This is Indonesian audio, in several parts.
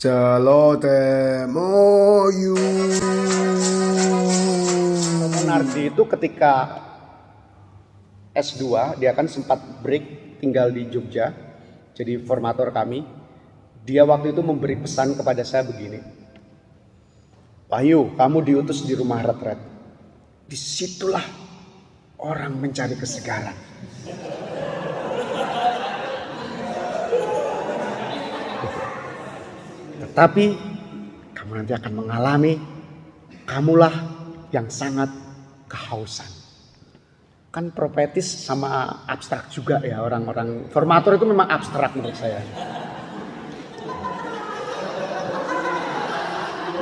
Celotemoyu. Nardi itu ketika S2 dia kan sempat break tinggal di Jogja jadi formator kami. Dia waktu itu memberi pesan kepada saya begini, Wahyu, kamu diutus di rumah retret. Disitulah orang mencari kesegaran. Tetapi kamu nanti akan mengalami, kamulah yang sangat kehausan. Kan profetis sama abstrak juga ya, orang-orang formator itu memang abstrak menurut saya.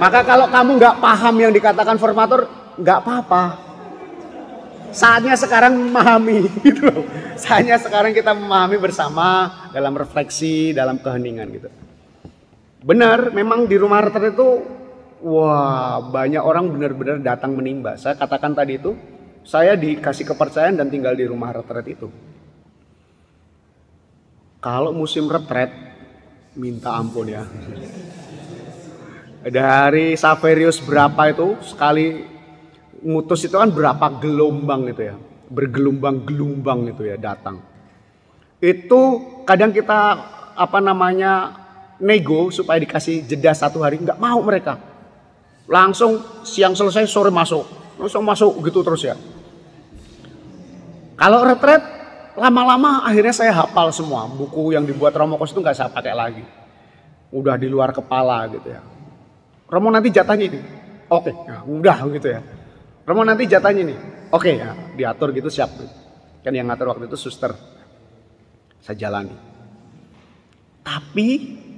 Maka kalau kamu nggak paham yang dikatakan formator, nggak apa-apa. Saatnya sekarang memahami, gitu loh. Saatnya sekarang kita memahami bersama dalam refleksi, dalam keheningan gitu. Benar, memang di rumah retret itu, wah banyak orang benar-benar datang menimba. Saya katakan tadi itu, saya dikasih kepercayaan dan tinggal di rumah retret itu. Kalau musim retret, minta ampun ya. Dari Saverius berapa itu, sekali ngutus itu kan berapa gelombang itu ya. Bergelombang-gelombang itu ya datang. Itu kadang kita nego supaya dikasih jeda 1 hari, nggak mau mereka. Langsung siang selesai sore masuk, langsung masuk gitu terus ya. Kalau retret lama-lama akhirnya saya hafal semua buku yang dibuat Romo Kos itu nggak saya pakai lagi, udah di luar kepala gitu ya. Romo nanti jatahnya ini, oke, ya, udah gitu ya. Romo nanti jatahnya ini, oke ya, diatur gitu siap. Kan yang ngatur waktu itu suster, saya jalani.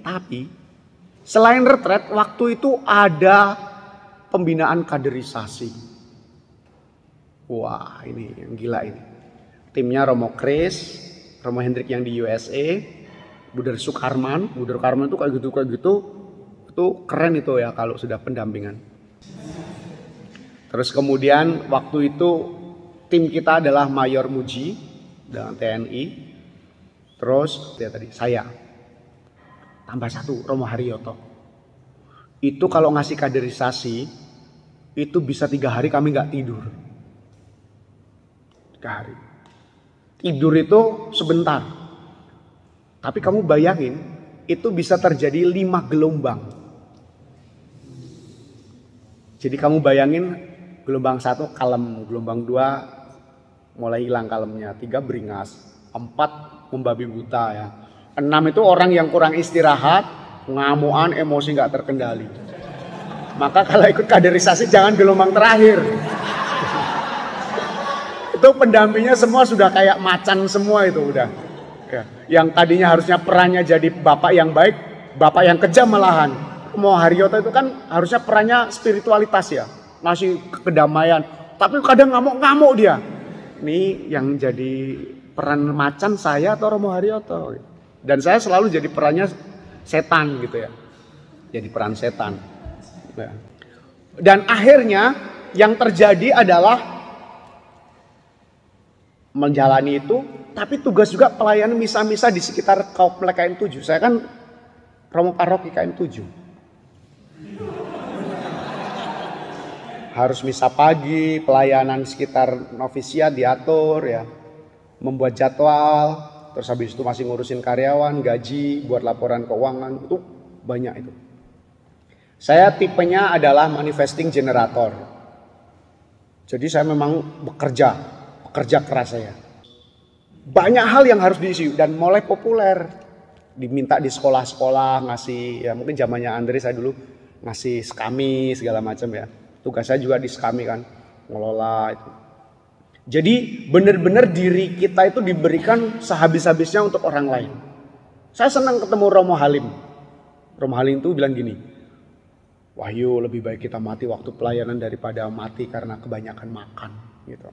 Tapi selain retret, waktu itu ada pembinaan kaderisasi. Wah, ini yang gila ini. Timnya Romo Chris, Romo Hendrik yang di USA, Buder Sukarman itu kayak gitu. Itu keren itu ya kalau sudah pendampingan. Terus kemudian waktu itu tim kita adalah Mayor Muji dengan TNI. Terus ya tadi saya. Tambah 1 Romo Haryoto. Itu kalau ngasih kaderisasi itu bisa 3 hari kami nggak tidur. 3 hari. Tidur itu sebentar. Tapi kamu bayangin itu bisa terjadi 5 gelombang. Jadi kamu bayangin gelombang 1 kalem, gelombang 2 mulai hilang kalemnya, 3 beringas, 4 membabi buta ya. 6 itu orang yang kurang istirahat, ngamuan, emosi nggak terkendali. Maka kalau ikut kaderisasi jangan gelombang terakhir. Itu pendampingnya semua sudah kayak macan semua itu udah. Ya. Yang tadinya harusnya perannya jadi bapak yang baik, bapak yang kejam malahan. Romo Haryoto itu kan harusnya perannya spiritualitas ya, ngasih kedamaian. Tapi kadang ngamuk-ngamuk dia. Ini yang jadi peran macan saya atau Romo Haryoto? Dan saya selalu jadi perannya setan gitu ya. Jadi peran setan. Dan akhirnya yang terjadi adalah menjalani itu. Tapi tugas juga pelayanan misa-misa di sekitar komplek KM 7. Saya kan Romo Paroki KM 7. Harus misa pagi, pelayanan sekitar novisiat diatur ya. Membuat jadwal. Terus habis itu masih ngurusin karyawan, gaji, buat laporan keuangan, itu banyak itu. Saya tipenya adalah manifesting generator. Jadi saya memang bekerja keras saya. Banyak hal yang harus diisi dan mulai populer. Diminta di sekolah-sekolah ngasih, ya mungkin zamannya Andre saya dulu ngasih skami segala macam ya. Tugas saya juga di skami kan, ngelola itu. Jadi benar-benar diri kita itu diberikan sehabis-habisnya untuk orang lain. Saya senang ketemu Romo Halim. Romo Halim itu bilang gini, Wahyu lebih baik kita mati waktu pelayanan daripada mati karena kebanyakan makan. Gitu.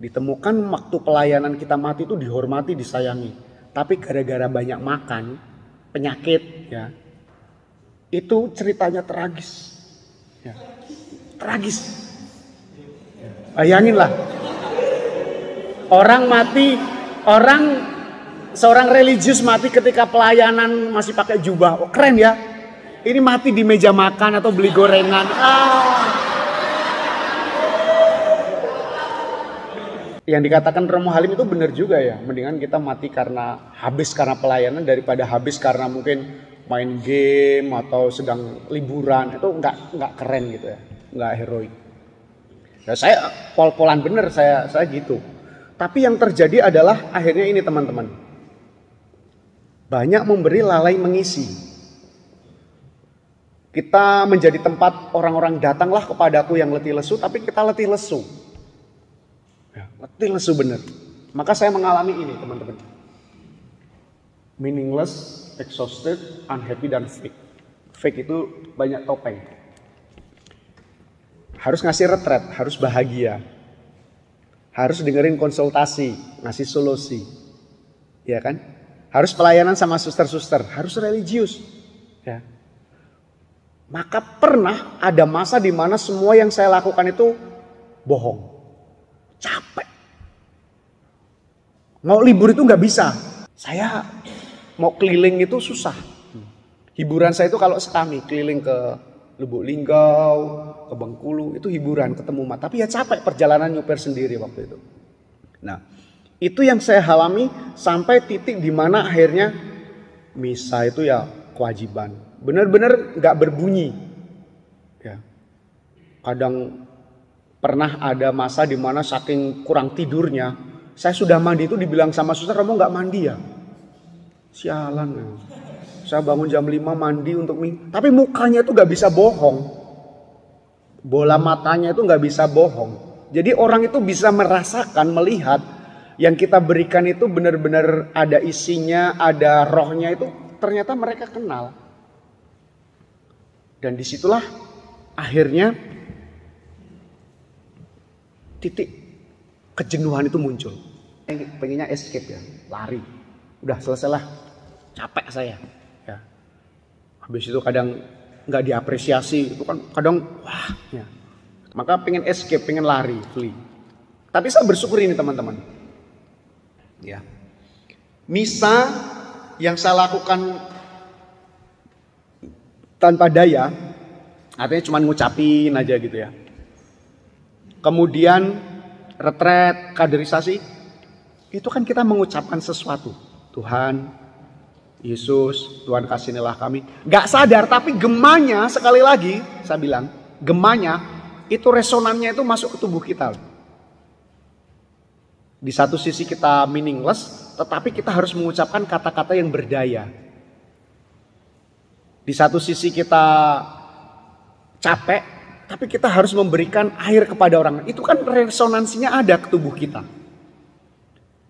Ditemukan waktu pelayanan kita mati itu dihormati, disayangi. Tapi gara-gara banyak makan, penyakit ya, itu ceritanya tragis. Ya. Tragis. Bayangin lah, orang mati, orang Seorang religius mati ketika pelayanan masih pakai jubah. Oh, keren ya. Ini mati di meja makan atau beli gorengan. Yang dikatakan Romo Halim itu benar juga ya. Mendingan kita mati habis karena pelayanan daripada habis karena mungkin main game atau sedang liburan. Itu nggak keren gitu ya. Nggak heroik. Ya, saya pol-polan bener saya gitu. Tapi yang terjadi adalah akhirnya ini teman-teman. Banyak memberi, lalai mengisi. Kita menjadi tempat orang-orang datanglah kepadaku yang letih lesu, tapi kita letih lesu. Ya, letih lesu bener. Maka saya mengalami ini teman-teman. Meaningless, exhausted, unhappy, dan fake. Fake itu banyak topeng. Harus ngasih retret, harus bahagia. Harus dengerin konsultasi, ngasih solusi. Ya kan? Harus pelayanan sama suster-suster, harus religius. Ya. Maka pernah ada masa di mana semua yang saya lakukan itu bohong. Capek. Mau libur itu nggak bisa. Saya mau keliling itu susah. Hiburan saya itu kalau sekami keliling ke Lubuk Linggau, ke Bengkulu, itu hiburan ketemu mat. Tapi ya capek perjalanan nyupir sendiri waktu itu. Nah, itu yang saya alami sampai titik di mana akhirnya misa itu ya kewajiban. Benar-benar nggak berbunyi. Ya. Kadang pernah ada masa di mana saking kurang tidurnya, saya sudah mandi itu dibilang sama suster, kamu nggak mandi ya? Sialan. Ya. Saya bangun jam 5 mandi untuk tapi mukanya itu nggak bisa bohong. Bola matanya itu nggak bisa bohong. Jadi orang itu bisa merasakan, melihat yang kita berikan itu benar-benar ada isinya, ada rohnya itu ternyata mereka kenal. Dan disitulah akhirnya titik kejenuhan itu muncul. Pengennya escape ya, lari. Udah selesailah, capek saya. Ya. Habis itu kadang nggak diapresiasi, itu kan kadang wah. Ya. Maka pengen escape, pengen lari, flee. Tapi saya bersyukur ini teman-teman. Ya. Misa yang saya lakukan tanpa daya, artinya cuma ngucapin aja gitu ya. Kemudian retret, kaderisasi, itu kan kita mengucapkan sesuatu. Tuhan, Yesus, Tuhan kasihanilah kami. Gak sadar tapi gemanya sekali lagi saya bilang, gemanya itu resonannya itu masuk ke tubuh kita. Di satu sisi kita meaningless, tetapi kita harus mengucapkan kata-kata yang berdaya. Di satu sisi kita capek, tapi kita harus memberikan air kepada orang. Itu kan resonansinya ada ke tubuh kita.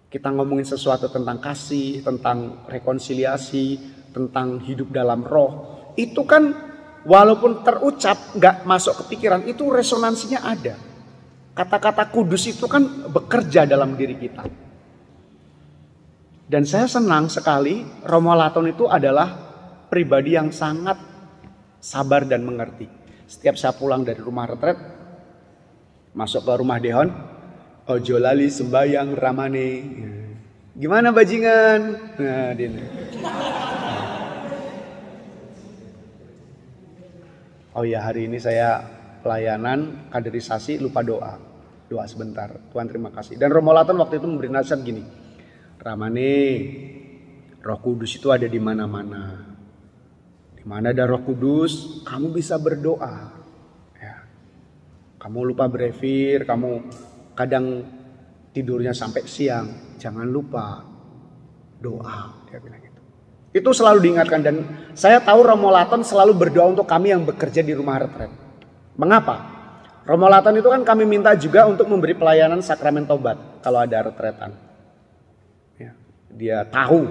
Kita ngomongin sesuatu tentang kasih, tentang rekonsiliasi, tentang hidup dalam roh. Itu kan walaupun terucap, gak masuk ke pikiran, itu resonansinya ada. Kata-kata kudus itu kan bekerja dalam diri kita. Dan saya senang sekali Romo Laton itu adalah pribadi yang sangat sabar dan mengerti. Setiap saya pulang dari rumah retret, masuk ke rumah Dehon, ojo lali sembayang ramane. Gimana bajingan? Nah, dia. Oh ya, hari ini saya pelayanan kaderisasi lupa doa sebentar. Tuhan terima kasih. Dan Romo Laton waktu itu memberi nasihat gini, Ramane, Roh Kudus itu ada di mana-mana. Di mana ada Roh Kudus, kamu bisa berdoa. Ya. Kamu lupa berefir, kamu kadang tidurnya sampai siang, jangan lupa doa. Dia bilang gitu. Itu selalu diingatkan dan saya tahu Romo Laton selalu berdoa untuk kami yang bekerja di rumah retret. Mengapa? Romo Laton itu kan kami minta juga untuk memberi pelayanan sakramen tobat kalau ada retretan. Ya, dia tahu.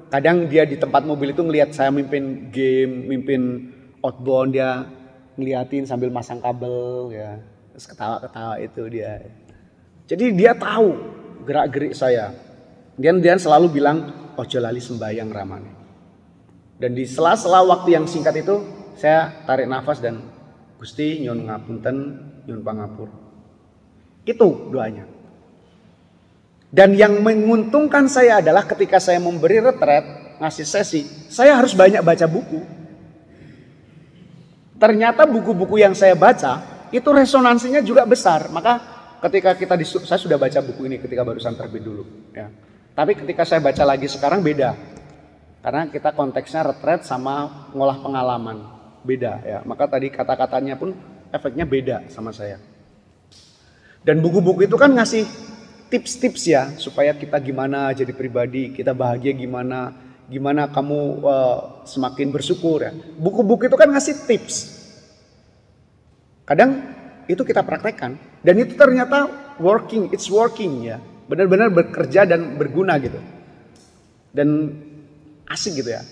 Kadang dia di tempat mobil itu ngelihat saya mimpin game, mimpin outbound, dia ngeliatin sambil masang kabel, ya, terus ketawa-ketawa itu dia. Jadi dia tahu gerak-gerik saya. Dia selalu bilang, ojo lali sembayang ramane. Dan di sela-sela waktu yang singkat itu saya tarik nafas dan Gusti nyun ngapunten, nyun pangapur. Itu doanya. Dan yang menguntungkan saya adalah ketika saya memberi retret, ngasih sesi, saya harus banyak baca buku. Ternyata buku-buku yang saya baca itu resonansinya juga besar. Maka ketika saya sudah baca buku ini ketika barusan terbit dulu, ya. Tapi ketika saya baca lagi sekarang beda. Karena kita konteksnya retret sama ngolah pengalaman, beda ya. Maka tadi kata-katanya pun efeknya beda sama saya. Dan buku-buku itu kan ngasih tips-tips ya supaya kita gimana jadi pribadi, kita bahagia gimana kamu semakin bersyukur ya. Buku-buku itu kan ngasih tips. Kadang itu kita praktekkan dan itu ternyata it's working ya. Benar-benar bekerja dan berguna gitu. Dan asik gitu ya.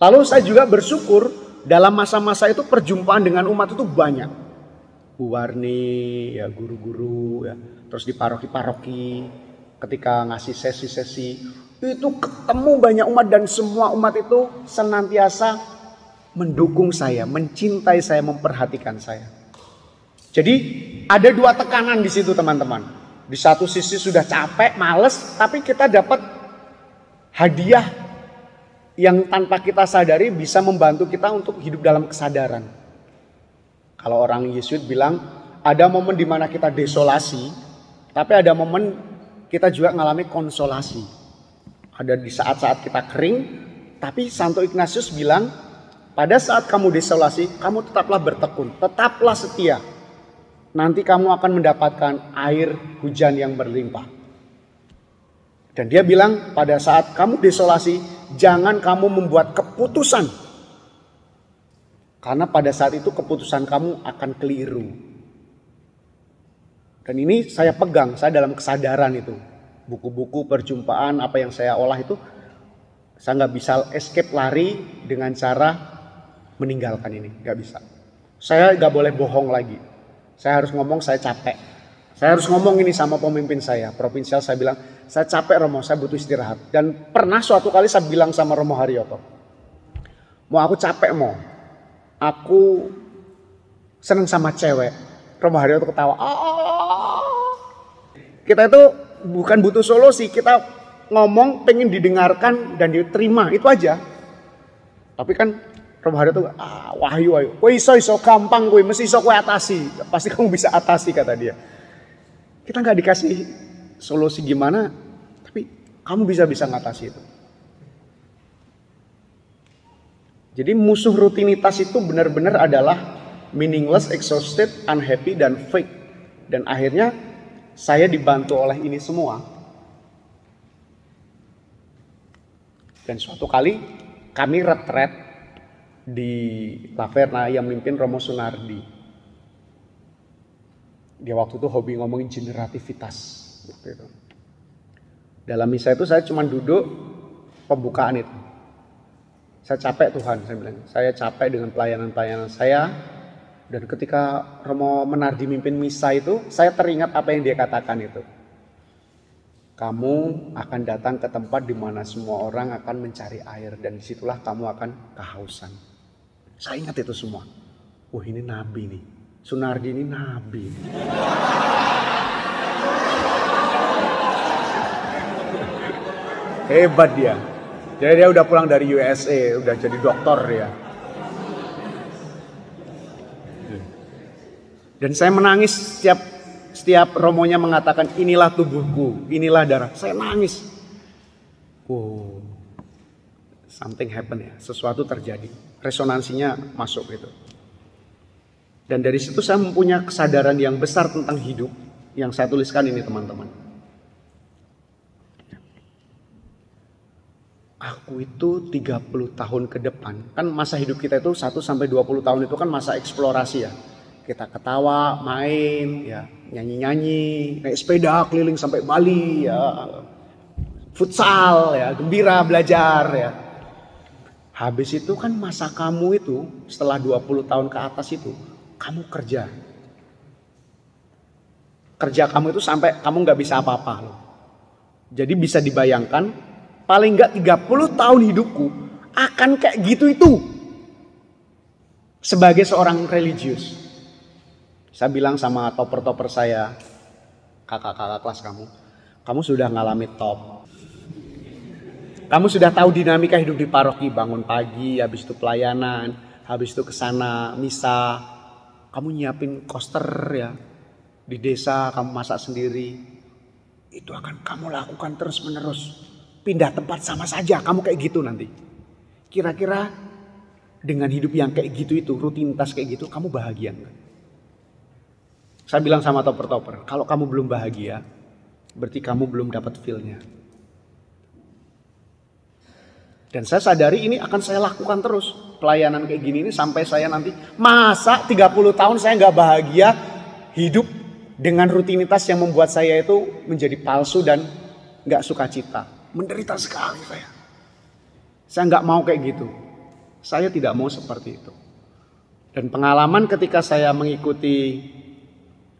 Lalu saya juga bersyukur dalam masa-masa itu perjumpaan dengan umat itu banyak. Bu Warni, ya guru-guru ya. Terus di paroki-paroki ketika ngasih sesi-sesi itu ketemu banyak umat dan semua umat itu senantiasa mendukung saya, mencintai saya, memperhatikan saya. Jadi ada dua tekanan di situ teman-teman. Di satu sisi sudah capek, males, tapi kita dapat hadiah yang tanpa kita sadari bisa membantu kita untuk hidup dalam kesadaran. Kalau orang Yesuit bilang ada momen di mana kita desolasi, tapi ada momen kita juga mengalami konsolasi. Ada di saat-saat kita kering, tapi Santo Ignatius bilang, pada saat kamu desolasi, kamu tetaplah bertekun, tetaplah setia. Nanti kamu akan mendapatkan air hujan yang berlimpah. Dan dia bilang, pada saat kamu desolasi, jangan kamu membuat keputusan. Karena pada saat itu keputusan kamu akan keliru. Dan ini saya pegang, saya dalam kesadaran itu. Buku-buku, perjumpaan, apa yang saya olah itu, saya nggak bisa escape lari dengan cara meninggalkan ini. Nggak bisa. Saya nggak boleh bohong lagi. Saya harus ngomong saya capek. Saya harus ngomong ini sama pemimpin saya. Provinsial saya bilang, saya capek Romo, saya butuh istirahat. Dan pernah suatu kali saya bilang sama Romo Haryoto, mau aku capek mau. Aku seneng sama cewek. Romo Haryoto ketawa. Kita itu bukan butuh solusi, kita ngomong pengen didengarkan dan diterima, itu aja. Tapi kan Romo Haryoto wahyu. Kowe iso gampang kowe, mesti iso kowe atasi. Pasti kamu bisa atasi kata dia. Kita nggak dikasih solusi gimana, tapi kamu bisa ngatasi itu. Jadi musuh rutinitas itu benar-benar adalah meaningless, exhausted, unhappy, dan fake. Dan akhirnya saya dibantu oleh ini semua. Dan suatu kali kami retret di Laverna yang memimpin Romo Sunardi. Dia waktu itu hobi ngomongin generativitas. Gitu. Dalam misa itu saya cuma duduk pembukaan itu. Saya capek Tuhan, saya bilang. Saya capek dengan pelayanan-pelayanan saya. Dan ketika Romo Menardi mimpin misa itu, saya teringat apa yang dia katakan itu. Kamu akan datang ke tempat di mana semua orang akan mencari air. Dan disitulah kamu akan kehausan. Saya ingat itu semua. Wah ini nabi nih. Sunardi ini nabi. Hebat dia. Jadi dia udah pulang dari USA, udah jadi dokter ya. Dan saya menangis setiap romonya mengatakan inilah tubuhku, inilah darah. Saya nangis. Oh, something happen ya, sesuatu terjadi. Resonansinya masuk gitu. Dan dari situ saya mempunyai kesadaran yang besar tentang hidup yang saya tuliskan ini teman-teman. Aku itu 30 tahun ke depan, kan masa hidup kita itu 1-20 tahun itu kan masa eksplorasi ya. Kita ketawa, main, ya, nyanyi-nyanyi, naik sepeda keliling sampai Bali, ya, futsal, ya, gembira belajar, ya. Habis itu kan masa kamu itu setelah 20 tahun ke atas itu, kamu kerja. Kerja kamu itu sampai kamu nggak bisa apa-apa loh. Jadi bisa dibayangkan, paling nggak 30 tahun hidupku akan kayak gitu itu. Sebagai seorang religius. Saya bilang sama toper-toper saya, kakak-kakak kelas kamu, kamu sudah ngalami top. Kamu sudah tahu dinamika hidup di paroki, bangun pagi, habis itu pelayanan, habis itu kesana misa, kamu nyiapin koster ya, di desa kamu masak sendiri. Itu akan kamu lakukan terus menerus. Pindah tempat sama saja, kamu kayak gitu nanti. Kira-kira dengan hidup yang kayak gitu itu, rutinitas kayak gitu, kamu bahagia enggak? Saya bilang sama toper-toper, kalau kamu belum bahagia, berarti kamu belum dapat feel-nya. Dan saya sadari ini akan saya lakukan terus. Pelayanan kayak gini ini sampai saya nanti, masa 30 tahun saya nggak bahagia hidup dengan rutinitas yang membuat saya itu menjadi palsu dan nggak sukacita. Menderita sekali saya. Saya nggak mau kayak gitu. Saya tidak mau seperti itu. Dan pengalaman ketika saya mengikuti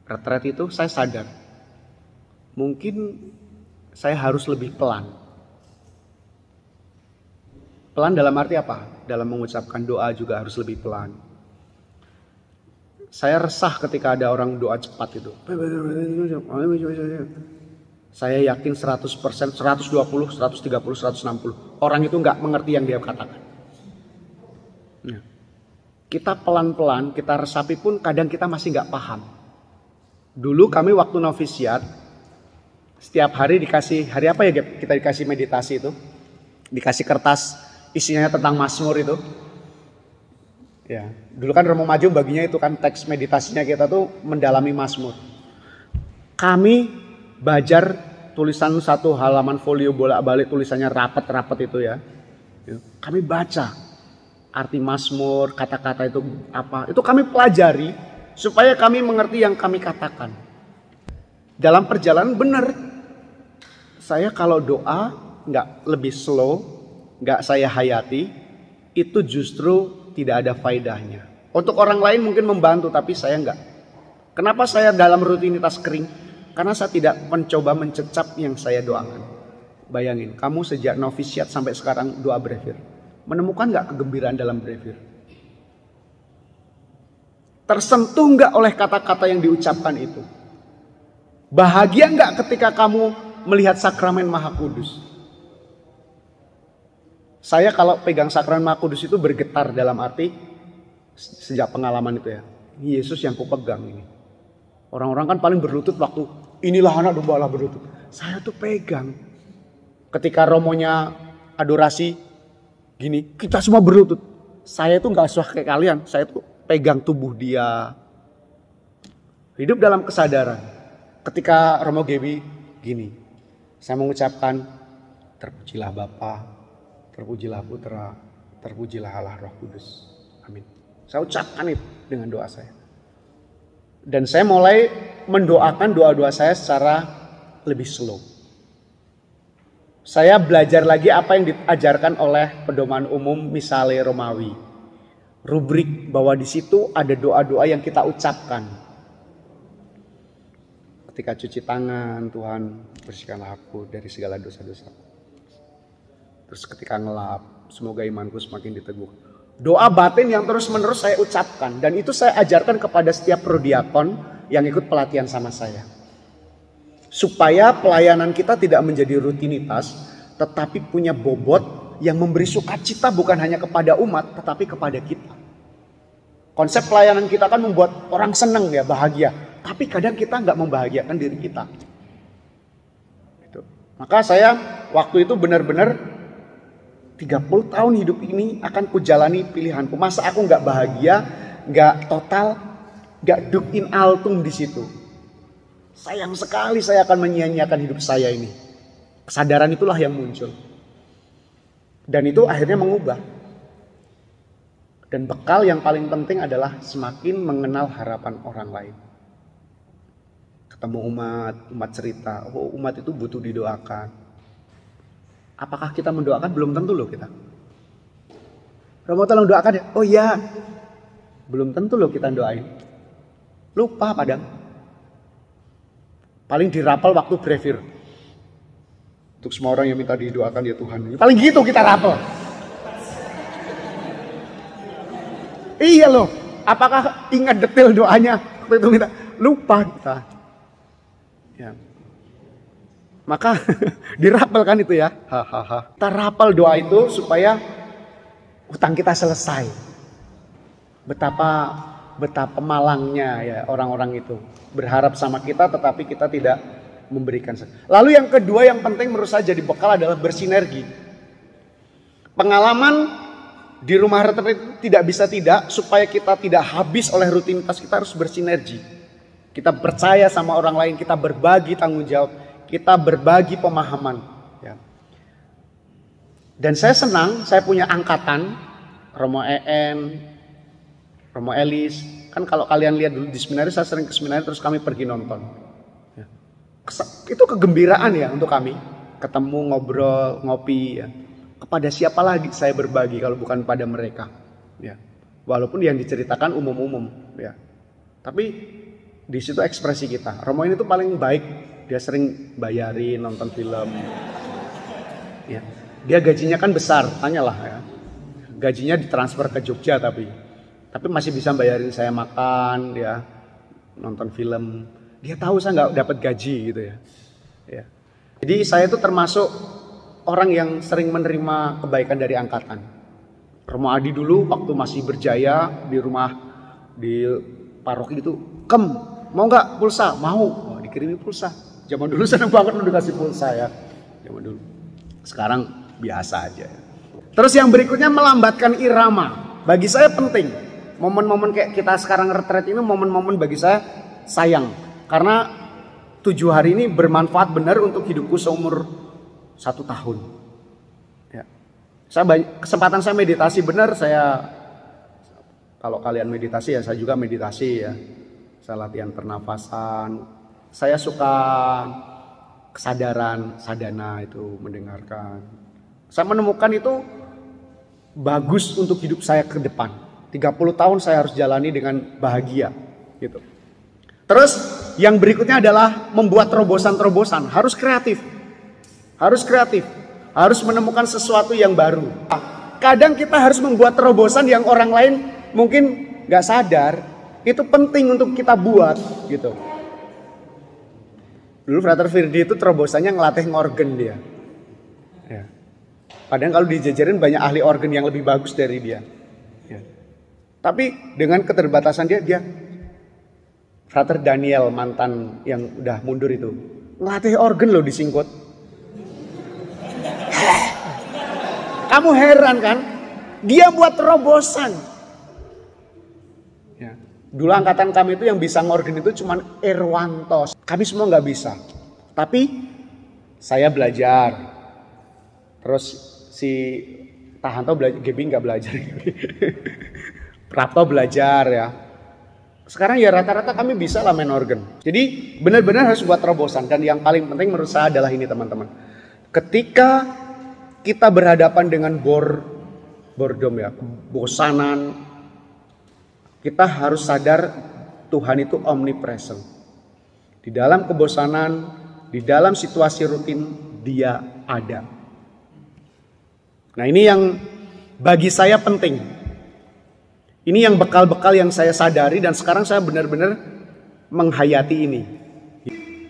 retret itu, saya sadar. Mungkin saya harus lebih pelan. Pelan dalam arti apa? Dalam mengucapkan doa juga harus lebih pelan. Saya resah ketika ada orang doa cepat itu. Saya yakin 100%, 120, 130, 160. Orang itu nggak mengerti yang dia katakan. Nah, kita pelan-pelan, kita resapi pun kadang kita masih nggak paham. Dulu kami waktu novisiat, setiap hari dikasih, hari apa ya kita dikasih meditasi itu? Dikasih kertas isinya tentang Mazmur itu. Ya, dulu kan Romo Maju baginya itu kan teks meditasinya kita tuh mendalami Mazmur. Kami belajar tulisan satu halaman folio bolak-balik tulisannya rapat-rapat itu ya. Kami baca arti Mazmur, kata-kata itu apa. Itu kami pelajari supaya kami mengerti yang kami katakan. Dalam perjalanan benar. Saya kalau doa nggak lebih slow, nggak saya hayati, itu justru tidak ada faedahnya. Untuk orang lain mungkin membantu, tapi saya enggak. Kenapa saya dalam rutinitas kering? Karena saya tidak mencoba mencecap yang saya doakan. Bayangin, kamu sejak novisiat sampai sekarang doa brevir. Menemukan enggak kegembiraan dalam brevir? Tersentuh enggak oleh kata-kata yang diucapkan itu? Bahagia enggak ketika kamu melihat sakramen Maha Kudus? Saya kalau pegang sakramen Maha Kudus itu bergetar dalam arti sejak pengalaman itu ya. Yesus yang kupegang ini. Orang-orang kan paling berlutut waktu inilah anak domba Allah berlutut. Saya tuh pegang. Ketika romonya adorasi gini, kita semua berlutut. Saya tuh gak usah kayak kalian. Saya tuh pegang tubuh dia. Hidup dalam kesadaran. Ketika Romo Gebi gini. Saya mengucapkan terpujilah Bapa, terpujilah Putra, terpujilah Allah Roh Kudus. Amin. Saya ucapkan itu dengan doa saya. Dan saya mulai mendoakan doa-doa saya secara lebih slow. Saya belajar lagi apa yang diajarkan oleh pedoman umum Misale Romawi. Rubrik bahwa di situ ada doa-doa yang kita ucapkan. Ketika cuci tangan, Tuhan bersihkanlah aku dari segala dosa-dosa. Terus ketika ngelap, semoga imanku semakin diteguhkan. Doa batin yang terus-menerus saya ucapkan. Dan itu saya ajarkan kepada setiap prodiakon yang ikut pelatihan sama saya. Supaya pelayanan kita tidak menjadi rutinitas, tetapi punya bobot yang memberi sukacita bukan hanya kepada umat, tetapi kepada kita. Konsep pelayanan kita kan membuat orang senang ya, bahagia. Tapi kadang kita nggak membahagiakan diri kita. Maka saya waktu itu benar-benar 30 tahun hidup ini akan kujalani pilihanku. Masa aku nggak bahagia, nggak total, nggak duk in altum di situ. Sayang sekali saya akan menyia-nyiakan hidup saya ini. Kesadaran itulah yang muncul. Dan itu akhirnya mengubah. Dan bekal yang paling penting adalah semakin mengenal harapan orang lain. Ketemu umat cerita, oh umat itu butuh didoakan. Apakah kita mendoakan? Belum tentu loh kita. Romo tolong doakan ya? Oh iya. Belum tentu loh kita doain. Lupa kadang. Paling dirapel waktu brevir. Untuk semua orang yang minta didoakan ya Tuhan. Paling gitu kita rapel. Iya loh. Apakah ingat detail doanya? Waktu itu minta. Lupa kita. Ya. Maka dirapel kan itu ya. Hahaha. Kita rapel doa itu supaya utang kita selesai. Betapa malangnya ya orang-orang itu. Berharap sama kita tetapi kita tidak memberikan. Lalu yang kedua yang penting menurut saya jadi bekal adalah bersinergi. Pengalaman di rumah retret tidak bisa tidak, supaya kita tidak habis oleh rutinitas, kita harus bersinergi. Kita percaya sama orang lain, kita berbagi tanggung jawab, kita berbagi pemahaman. Ya. Dan saya senang, saya punya angkatan, Romo EN, Romo Elis. Kan kalau kalian lihat dulu di seminari, saya sering ke seminari terus kami pergi nonton. Ya. Itu kegembiraan ya untuk kami, ketemu, ngobrol, ngopi ya. Kepada siapa lagi saya berbagi kalau bukan pada mereka, ya. Walaupun yang diceritakan umum-umum, ya. Tapi di situ ekspresi kita. Romo ini tuh paling baik, dia sering bayarin nonton film, ya. Dia gajinya kan besar, tanyalah ya. Gajinya ditransfer ke Jogja tapi masih bisa bayarin saya makan, ya, nonton film. Dia tahu saya nggak dapat gaji gitu ya. Ya. Jadi saya itu termasuk orang yang sering menerima kebaikan dari angkatan. Romo Adi dulu waktu masih berjaya di rumah di paroki itu, mau nggak pulsa? Mau. Oh, dikirimi pulsa. Zaman dulu senang banget udah kasih pulsa ya. Zaman dulu. Sekarang biasa aja. Terus yang berikutnya melambatkan irama. Bagi saya penting. Momen-momen kayak kita sekarang retret ini momen-momen bagi saya sayang. Karena 7 hari ini bermanfaat benar untuk hidupku seumur 1 tahun. Ya. Kesempatan saya meditasi benar, kalau kalian meditasi ya saya juga meditasi ya. Saya latihan pernafasan. Saya suka kesadaran, sadhana itu mendengarkan. Saya menemukan itu bagus untuk hidup saya ke depan. 30 tahun saya harus jalani dengan bahagia gitu. Terus yang berikutnya adalah membuat terobosan-terobosan, harus kreatif. Harus menemukan sesuatu yang baru. Kadang kita harus membuat terobosan yang orang lain mungkin gak sadar. Itu penting untuk kita buat gitu. Dulu Frater Firdi itu terobosannya ngelatih ngorgan dia. Ya. Padahal kalau dijajarin banyak ahli organ yang lebih bagus dari dia. Ya. Tapi dengan keterbatasan dia Frater Daniel mantan yang udah mundur itu ngelatih organ loh di Singkut. Kamu heran kan? Dia buat terobosan. Ya. Dulu angkatan kami itu yang bisa ngorgan itu cuman Irwanto. Kami semua nggak bisa. Tapi saya belajar. Terus si Tahanto belajar, Gebi nggak belajar. Prapto belajar ya. Sekarang ya rata-rata kami bisa lah main organ. Jadi benar-benar harus buat terobosan. Dan yang paling penting menurut saya adalah ini teman-teman. Ketika kita berhadapan dengan boredom ya, kebosanan, kita harus sadar Tuhan itu omnipresent. Di dalam kebosanan, di dalam situasi rutin, Dia ada. Nah ini yang bagi saya penting. Ini yang bekal-bekal yang saya sadari dan sekarang saya benar-benar menghayati ini.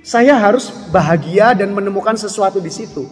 Saya harus bahagia dan menemukan sesuatu di situ.